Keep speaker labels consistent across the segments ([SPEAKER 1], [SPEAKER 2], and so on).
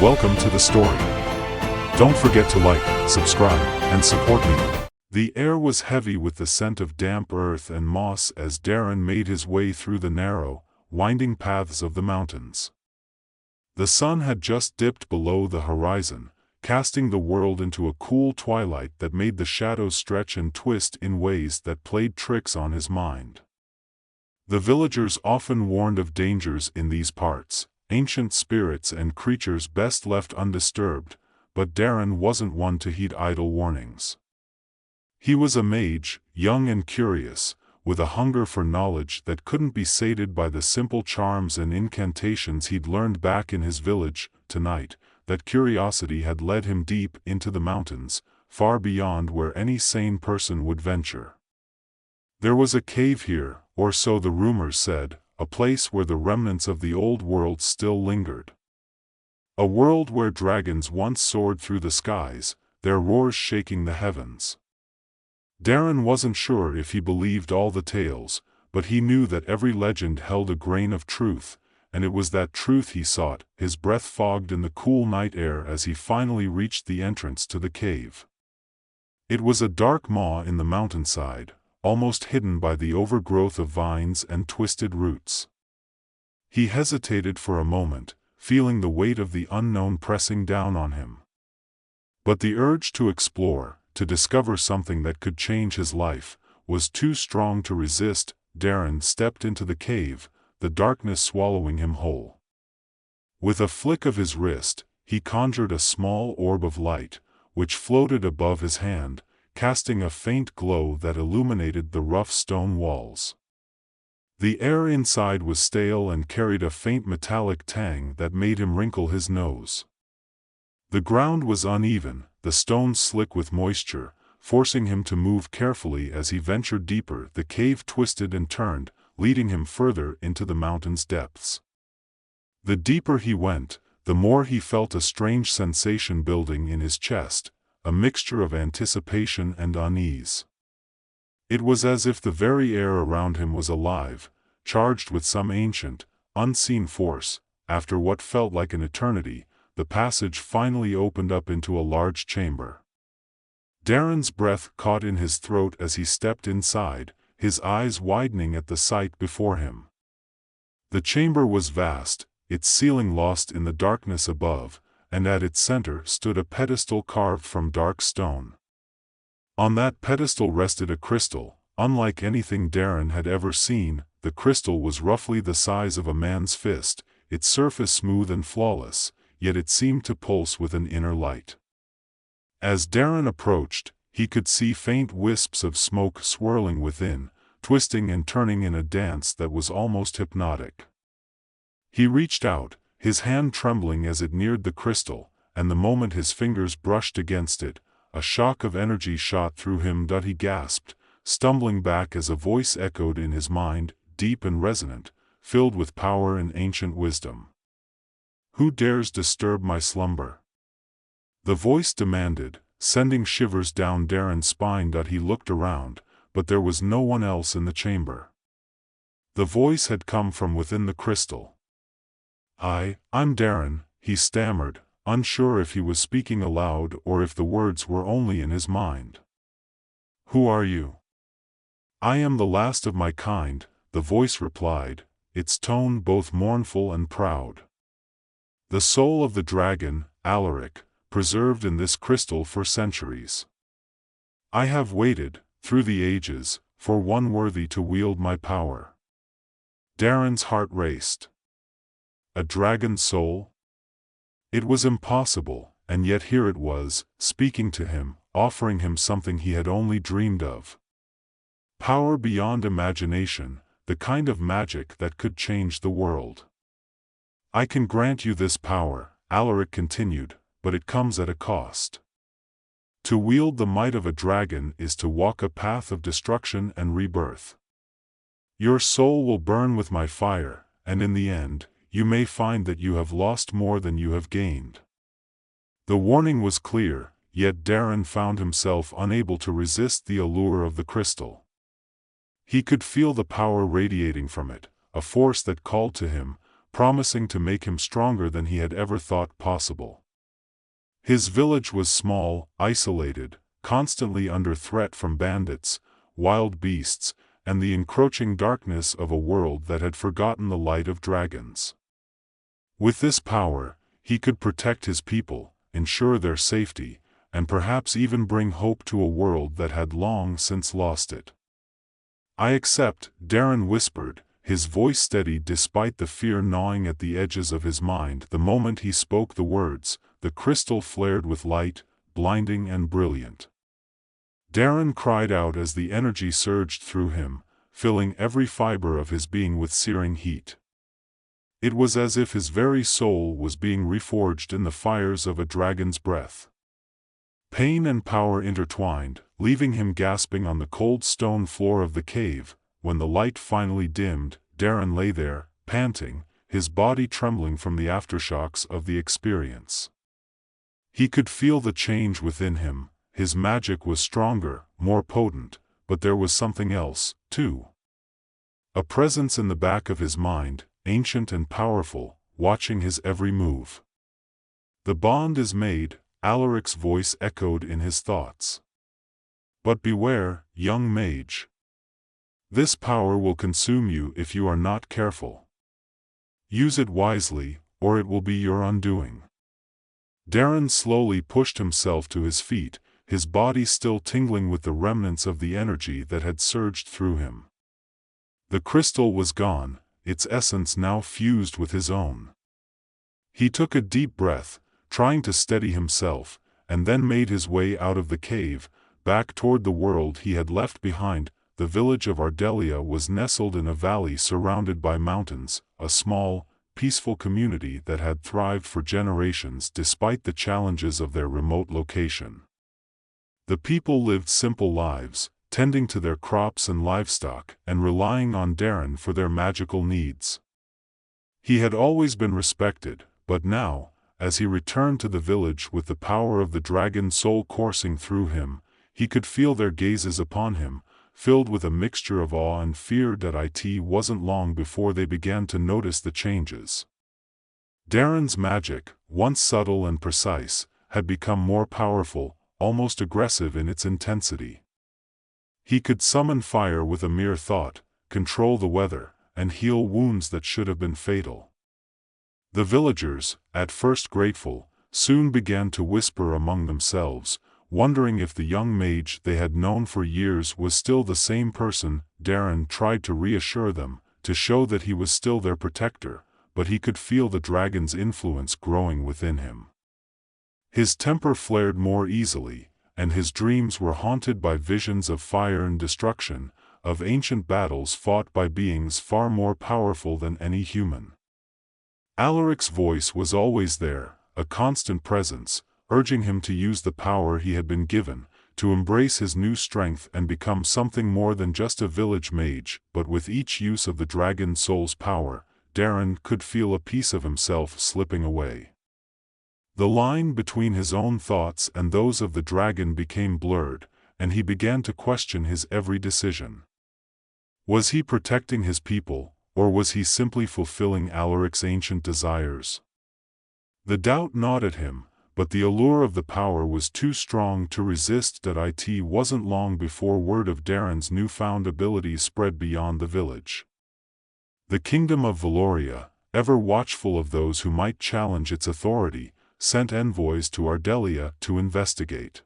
[SPEAKER 1] Welcome to the story. Don't forget to like, subscribe, and support me. The air was heavy with the scent of damp earth and moss as Darren made his way through the narrow, winding paths of the mountains. The sun had just dipped below the horizon, casting the world into a cool twilight that made the shadows stretch and twist in ways that played tricks on his mind. The villagers often warned of dangers in these parts, ancient spirits and creatures best left undisturbed, but Darren wasn't one to heed idle warnings. He was a mage, young and curious, with a hunger for knowledge that couldn't be sated by the simple charms and incantations he'd learned back in his village. Tonight, that curiosity had led him deep into the mountains, far beyond where any sane person would venture. There was a cave here, or so the rumors said, a place where the remnants of the old world still lingered. A world where dragons once soared through the skies, their roars shaking the heavens. Darren wasn't sure if he believed all the tales, but he knew that every legend held a grain of truth, and it was that truth he sought, his breath fogged in the cool night air as he finally reached the entrance to the cave. It was a dark maw in the mountainside, almost hidden by the overgrowth of vines and twisted roots. He hesitated for a moment, feeling the weight of the unknown pressing down on him. But the urge to explore, to discover something that could change his life, was too strong to resist. Darren stepped into the cave, the darkness swallowing him whole. With a flick of his wrist, he conjured a small orb of light, which floated above his hand, casting a faint glow that illuminated the rough stone walls. The air inside was stale and carried a faint metallic tang that made him wrinkle his nose. The ground was uneven, the stones slick with moisture, forcing him to move carefully as he ventured deeper. The cave twisted and turned, leading him further into the mountain's depths. The deeper he went, the more he felt a strange sensation building in his chest, a mixture of anticipation and unease. It was as if the very air around him was alive, charged with some ancient, unseen force. After what felt like an eternity, the passage finally opened up into a large chamber. Darren's breath caught in his throat as he stepped inside, his eyes widening at the sight before him. The chamber was vast, its ceiling lost in the darkness above, and at its center stood a pedestal carved from dark stone. On that pedestal rested a crystal, unlike anything Darren had ever seen. The crystal was roughly the size of a man's fist, its surface smooth and flawless, yet it seemed to pulse with an inner light. As Darren approached, he could see faint wisps of smoke swirling within, twisting and turning in a dance that was almost hypnotic. He reached out, his hand trembling as it neared the crystal, and the moment his fingers brushed against it, a shock of energy shot through him. He gasped, stumbling back as a voice echoed in his mind, deep and resonant, filled with power and ancient wisdom. "Who dares disturb my slumber?" The voice demanded, sending shivers down Darren's spine. He looked around, but there was no one else in the chamber. The voice had come from within the crystal. I'm Darren," he stammered, unsure if he was speaking aloud or if the words were only in his mind. "Who are you?" "I am the last of my kind," the voice replied, its tone both mournful and proud. "The soul of the dragon, Alaric, preserved in this crystal for centuries. I have waited, through the ages, for one worthy to wield my power." Darren's heart raced. A dragon's soul? It was impossible, and yet here it was, speaking to him, offering him something he had only dreamed of. Power beyond imagination, the kind of magic that could change the world. "I can grant you this power," Alaric continued, "but it comes at a cost. To wield the might of a dragon is to walk a path of destruction and rebirth. Your soul will burn with my fire, and in the end, you may find that you have lost more than you have gained." The warning was clear, yet Darren found himself unable to resist the allure of the crystal. He could feel the power radiating from it, a force that called to him, promising to make him stronger than he had ever thought possible. His village was small, isolated, constantly under threat from bandits, wild beasts, and the encroaching darkness of a world that had forgotten the light of dragons. With this power, he could protect his people, ensure their safety, and perhaps even bring hope to a world that had long since lost it. "I accept," Darren whispered, his voice steady despite the fear gnawing at the edges of his mind. The moment he spoke the words, the crystal flared with light, blinding and brilliant. Darren cried out as the energy surged through him, filling every fiber of his being with searing heat. It was as if his very soul was being reforged in the fires of a dragon's breath. Pain and power intertwined, leaving him gasping on the cold stone floor of the cave. When the light finally dimmed, Darren lay there, panting, his body trembling from the aftershocks of the experience. He could feel the change within him. His magic was stronger, more potent, but there was something else, too. A presence in the back of his mind, ancient and powerful, watching his every move. "The bond is made," Alaric's voice echoed in his thoughts. "But beware, young mage. This power will consume you if you are not careful. Use it wisely, or it will be your undoing." Darren slowly pushed himself to his feet, his body still tingling with the remnants of the energy that had surged through him. The crystal was gone, its essence now fused with his own. He took a deep breath, trying to steady himself, and then made his way out of the cave, back toward the world he had left behind. The village of Ardelia was nestled in a valley surrounded by mountains, a small, peaceful community that had thrived for generations despite the challenges of their remote location. The people lived simple lives, tending to their crops and livestock, and relying on Darren for their magical needs. He had always been respected, but now, as he returned to the village with the power of the dragon soul coursing through him, he could feel their gazes upon him, filled with a mixture of awe and fear. It wasn't long before they began to notice the changes. Darren's magic, once subtle and precise, had become more powerful, almost aggressive in its intensity. He could summon fire with a mere thought, control the weather, and heal wounds that should have been fatal. The villagers, at first grateful, soon began to whisper among themselves, wondering if the young mage they had known for years was still the same person. Darren tried to reassure them, to show that he was still their protector, but he could feel the dragon's influence growing within him. His temper flared more easily, and his dreams were haunted by visions of fire and destruction, of ancient battles fought by beings far more powerful than any human. Alaric's voice was always there, a constant presence, urging him to use the power he had been given, to embrace his new strength and become something more than just a village mage. But with each use of the dragon soul's power, Darren could feel a piece of himself slipping away. The line between his own thoughts and those of the dragon became blurred, and he began to question his every decision. Was he protecting his people, or was he simply fulfilling Alaric's ancient desires? The doubt gnawed at him, but the allure of the power was too strong to resist. It wasn't long before word of Darren's newfound abilities spread beyond the village. The kingdom of Valoria, ever watchful of those who might challenge its authority, sent envoys to Ardelia to investigate.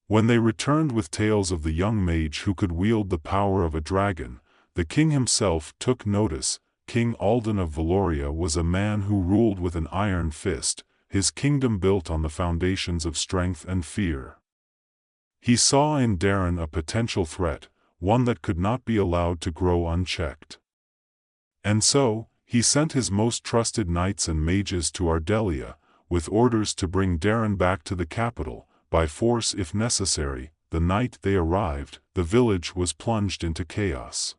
[SPEAKER 1] When they returned with tales of the young mage who could wield the power of a dragon, the king himself took notice. King Alden of Valoria was a man who ruled with an iron fist, his kingdom built on the foundations of strength and fear. He saw in Darren a potential threat, one that could not be allowed to grow unchecked. And so, he sent his most trusted knights and mages to Ardelia, with orders to bring Darren back to the capital, by force if necessary. The night they arrived, the village was plunged into chaos.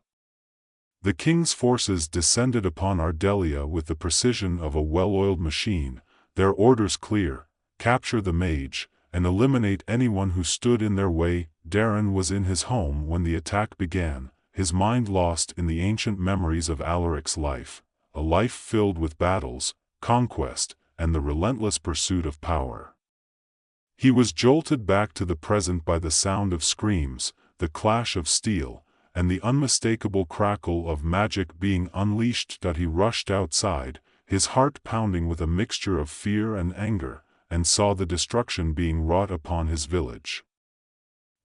[SPEAKER 1] The king's forces descended upon Ardelia with the precision of a well-oiled machine, their orders clear: capture the mage, and eliminate anyone who stood in their way. Darren was in his home when the attack began, his mind lost in the ancient memories of Alaric's life, a life filled with battles, conquest, and the relentless pursuit of power. He was jolted back to the present by the sound of screams, the clash of steel, and the unmistakable crackle of magic being unleashed. He rushed outside, his heart pounding with a mixture of fear and anger, and saw the destruction being wrought upon his village.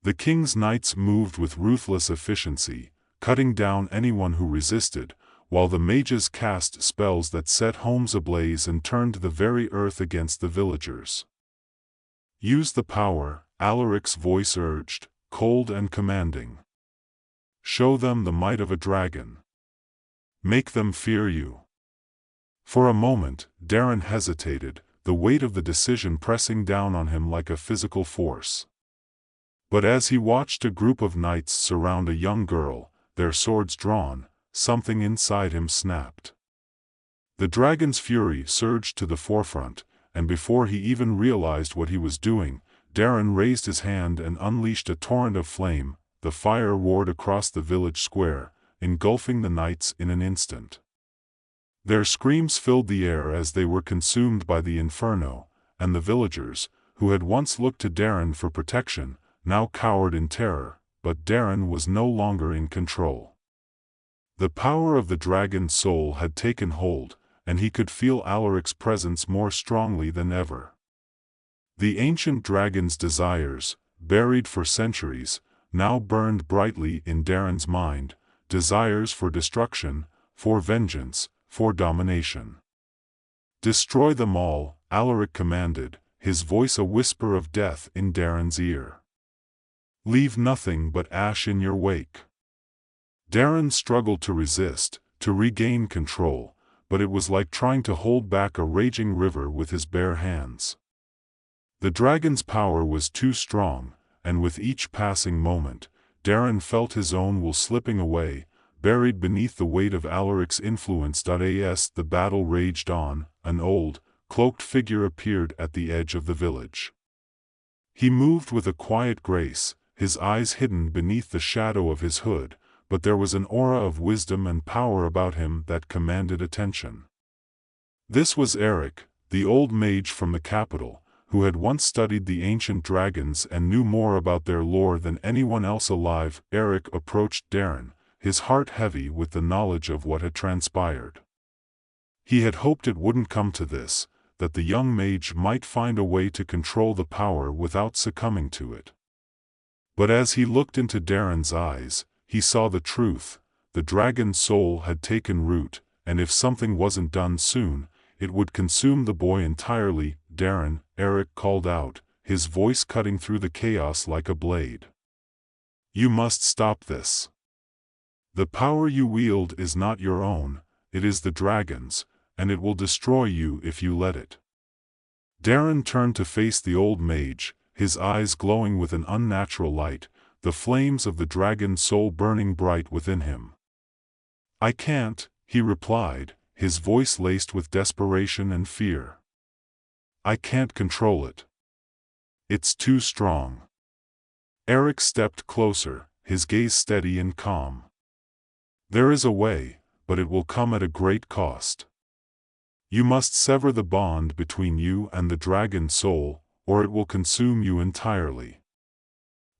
[SPEAKER 1] The king's knights moved with ruthless efficiency, cutting down anyone who resisted, while the mages cast spells that set homes ablaze and turned the very earth against the villagers. "Use the power," Alaric's voice urged, cold and commanding. "Show them the might of a dragon. Make them fear you." For a moment, Darren hesitated, the weight of the decision pressing down on him like a physical force. But as he watched a group of knights surround a young girl, their swords drawn, something inside him snapped. The dragon's fury surged to the forefront, and before he even realized what he was doing, Darren raised his hand and unleashed a torrent of flame. The fire roared across the village square, engulfing the knights in an instant. Their screams filled the air as they were consumed by the inferno, and the villagers, who had once looked to Darren for protection, now cowered in terror. But Darren was no longer in control. The power of the dragon's soul had taken hold, and he could feel Alaric's presence more strongly than ever. The ancient dragon's desires, buried for centuries, now burned brightly in Darren's mind, desires for destruction, for vengeance, for domination. "Destroy them all," Alaric commanded, his voice a whisper of death in Darren's ear. "Leave nothing but ash in your wake." Darren struggled to resist, to regain control, but it was like trying to hold back a raging river with his bare hands. The dragon's power was too strong, and with each passing moment, Darren felt his own will slipping away, buried beneath the weight of Alaric's influence. As the battle raged on, an old, cloaked figure appeared at the edge of the village. He moved with a quiet grace, his eyes hidden beneath the shadow of his hood, but there was an aura of wisdom and power about him that commanded attention. This was Eric, the old mage from the capital, who had once studied the ancient dragons and knew more about their lore than anyone else alive. Eric approached Darren, his heart heavy with the knowledge of what had transpired. He had hoped it wouldn't come to this, that the young mage might find a way to control the power without succumbing to it. But as he looked into Darren's eyes, he saw the truth. The dragon's soul had taken root, and if something wasn't done soon, it would consume the boy entirely. "Darren," Eric called out, his voice cutting through the chaos like a blade. "You must stop this. The power you wield is not your own, it is the dragon's, and it will destroy you if you let it." Darren turned to face the old mage, his eyes glowing with an unnatural light, the flames of the dragon's soul burning bright within him. "I can't," he replied, his voice laced with desperation and fear. "I can't control it. It's too strong." Eric stepped closer, his gaze steady and calm. "There is a way, but it will come at a great cost. You must sever the bond between you and the dragon's soul, or it will consume you entirely.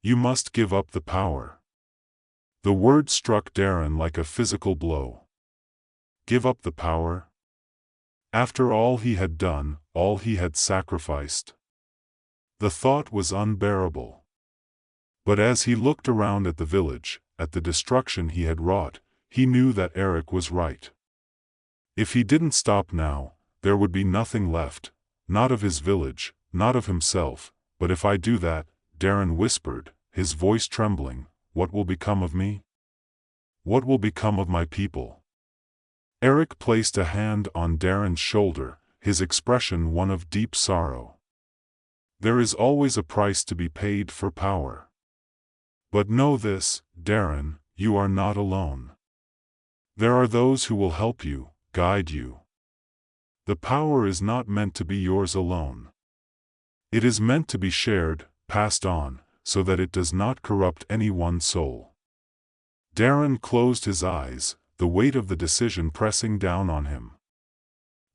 [SPEAKER 1] You must give up the power." The word struck Darren like a physical blow. Give up the power? After all he had done, all he had sacrificed? The thought was unbearable. But as he looked around at the village, at the destruction he had wrought, he knew that Eric was right. If he didn't stop now, there would be nothing left, not of his village, not of himself. "But if I do that," Darren whispered, his voice trembling, "what will become of me? What will become of my people?" Eric placed a hand on Darren's shoulder, his expression one of deep sorrow. "There is always a price to be paid for power. But know this, Darren, you are not alone. There are those who will help you, guide you. The power is not meant to be yours alone. It is meant to be shared, passed on, so that it does not corrupt any one soul." Darren closed his eyes, the weight of the decision pressing down on him.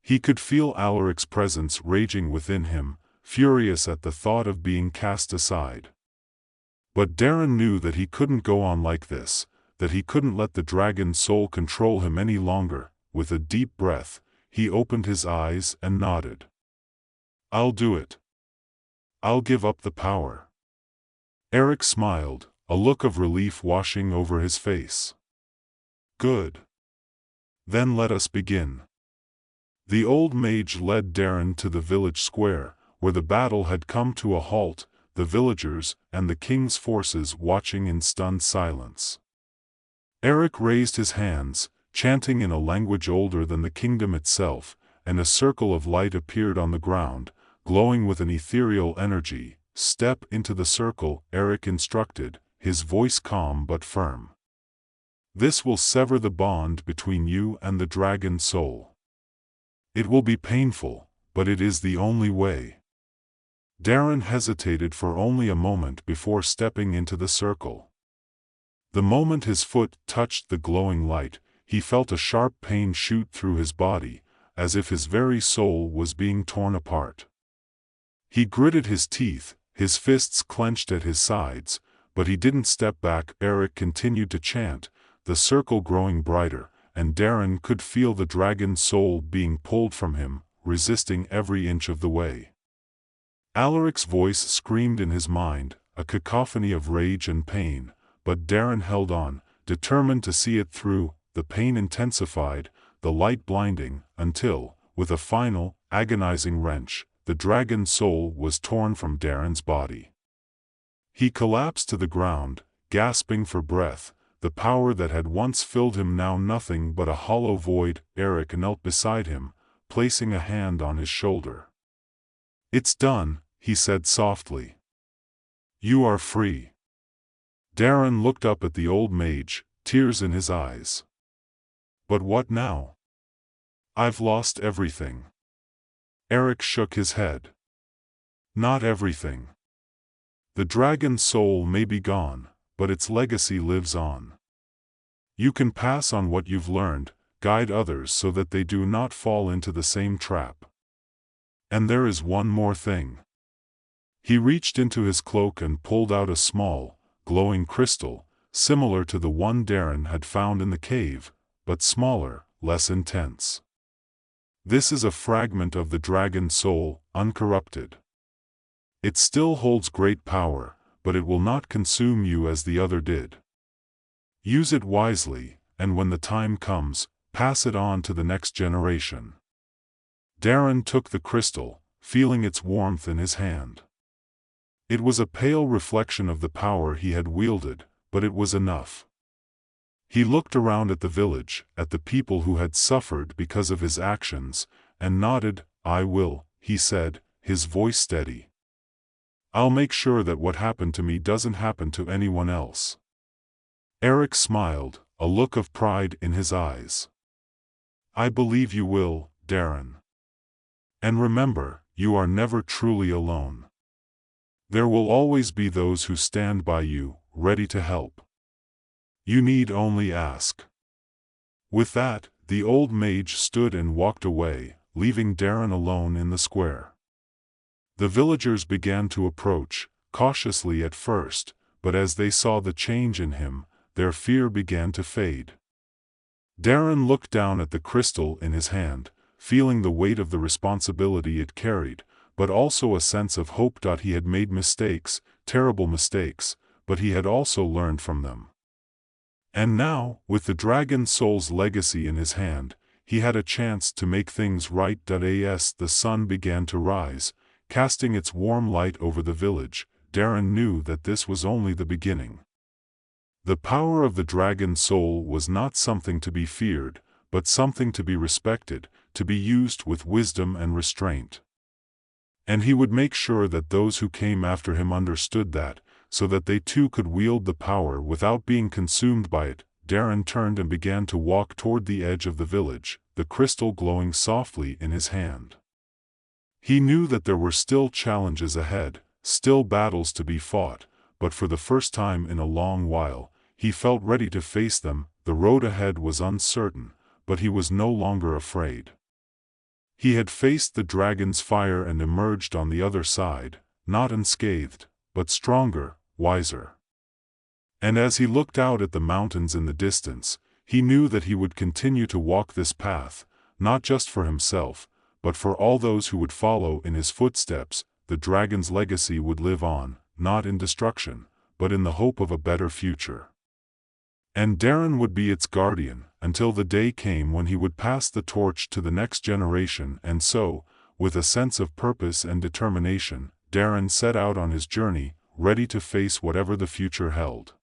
[SPEAKER 1] He could feel Alaric's presence raging within him, furious at the thought of being cast aside. But Darren knew that he couldn't go on like this, that he couldn't let the dragon's soul control him any longer. With a deep breath, he opened his eyes and nodded. "I'll do it. I'll give up the power." Eric smiled, a look of relief washing over his face. "Good. Then let us begin." The old mage led Darren to the village square, where the battle had come to a halt, the villagers and the king's forces watching in stunned silence. Eric raised his hands, chanting in a language older than the kingdom itself, and a circle of light appeared on the ground, glowing with an ethereal energy. "Step into the circle," Eric instructed, his voice calm but firm. "This will sever the bond between you and the dragon soul. It will be painful, but it is the only way." Darren hesitated for only a moment before stepping into the circle. The moment his foot touched the glowing light, he felt a sharp pain shoot through his body, as if his very soul was being torn apart. He gritted his teeth, his fists clenched at his sides, but he didn't step back. Eric continued to chant, the circle growing brighter, and Darren could feel the dragon's soul being pulled from him, resisting every inch of the way. Alaric's voice screamed in his mind, a cacophony of rage and pain, but Darren held on, determined to see it through. The pain intensified, the light blinding, until, with a final, agonizing wrench, the dragon's soul was torn from Darren's body. He collapsed to the ground, gasping for breath, the power that had once filled him now nothing but a hollow void. Eric knelt beside him, placing a hand on his shoulder. "It's done," he said softly. "You are free." Darren looked up at the old mage, tears in his eyes. "But what now?" "I've lost everything." Eric shook his head. "Not everything. The dragon's soul may be gone, but its legacy lives on. You can pass on what you've learned, guide others so that they do not fall into the same trap. And there is one more thing." He reached into his cloak and pulled out a small, glowing crystal, similar to the one Darren had found in the cave, but smaller, less intense. "This is a fragment of the dragon's soul, uncorrupted. It still holds great power, but it will not consume you as the other did. Use it wisely, and when the time comes, pass it on to the next generation." Darren took the crystal, feeling its warmth in his hand. It was a pale reflection of the power he had wielded, but it was enough. He looked around at the village, at the people who had suffered because of his actions, and nodded. "I will," he said, his voice steady. "I'll make sure that what happened to me doesn't happen to anyone else." Eric smiled, a look of pride in his eyes. "I believe you will, Darren. And remember, you are never truly alone. There will always be those who stand by you, ready to help. You need only ask." With that, the old mage stood and walked away, leaving Darren alone in the square. The villagers began to approach, cautiously at first, but as they saw the change in him, their fear began to fade. Darren looked down at the crystal in his hand, feeling the weight of the responsibility it carried, but also a sense of hope. He had made mistakes, terrible mistakes, but he had also learned from them. And now, with the dragon soul's legacy in his hand, he had a chance to make things right. As the sun began to rise, casting its warm light over the village, Darren knew that this was only the beginning. The power of the dragon soul was not something to be feared, but something to be respected, to be used with wisdom and restraint. And he would make sure that those who came after him understood that, so that they too could wield the power without being consumed by it. Darren turned and began to walk toward the edge of the village, the crystal glowing softly in his hand. He knew that there were still challenges ahead, still battles to be fought, but for the first time in a long while, he felt ready to face them. The road ahead was uncertain, but he was no longer afraid. He had faced the dragon's fire and emerged on the other side, not unscathed, but stronger, wiser. And as he looked out at the mountains in the distance, he knew that he would continue to walk this path, not just for himself, but for all those who would follow in his footsteps. The dragon's legacy would live on, not in destruction, but in the hope of a better future. And Darren would be its guardian, until the day came when he would pass the torch to the next generation. And so, with a sense of purpose and determination, Darren set out on his journey, ready to face whatever the future held.